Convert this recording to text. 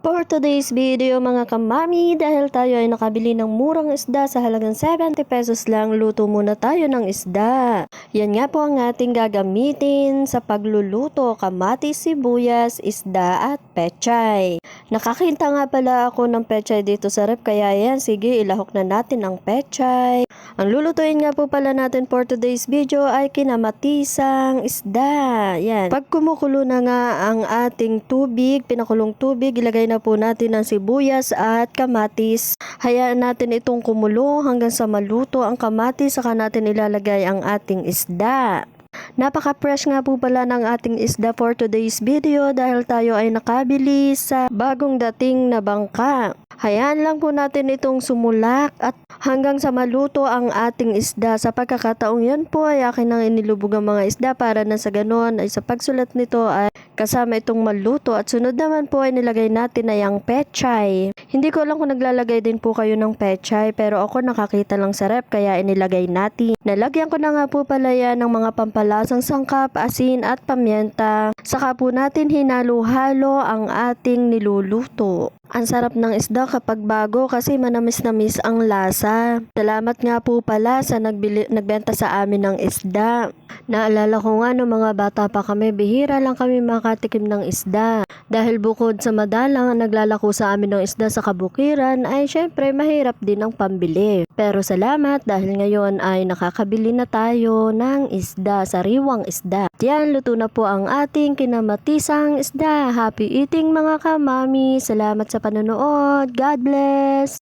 For today's video mga kamami, dahil tayo ay nakabili ng murang isda sa halagang 70 pesos lang, luto muna tayo ng isda. Yan nga po ang ating gagamitin sa pagluluto: kamatis, sibuyas, isda at pechay. Nakakinta nga pala ako ng pechay dito sa rep, kaya yan, sige ilahok na natin ang pechay. Ang lulutuin nga po pala natin for today's video ay kinamatisang isda. Yan. Pag kumukulo na nga ang ating tubig, pinakulong tubig, ilagay na po natin ang sibuyas at kamatis. Hayaan natin itong kumulo hanggang sa maluto ang kamatis, saka natin ilalagay ang ating isda. Napaka-fresh nga po pala ng ating isda for today's video dahil tayo ay nakabili sa bagong dating na bangka. Hayaan lang po natin itong sumulak at hanggang sa maluto ang ating isda. Sa pagkakataong yan po ay akin nang inilubog ang mga isda para na sa ganon ay sa pagsulat nito ay kasama itong maluto. At sunod naman po ay nilagay natin ay ang pechay. Hindi ko alam kung naglalagay din po kayo ng pechay, pero ako nakakita lang sa rep kaya inilagay natin. Nalagyan ko na nga po pala yan ng mga pampalasang sangkap, asin at pamyenta. Saka po natin hinalo-halo ang ating niluluto. Ang sarap ng isda kapag bago kasi manamis-namis ang lasa. Salamat nga po pala sa nagbenta sa amin ng isda. Naalala ko nga nung mga bata pa kami, bihira lang kami makatikim ng isda. Dahil bukod sa madalang naglalako sa amin ng isda sa kabukiran ay syempre mahirap din ang pambili. Pero salamat dahil ngayon ay nakakabili na tayo ng isda, sariwang isda. Yan, luto na po ang ating kinamatisang isda. Happy eating mga kamami. Salamat sa panonood. God bless!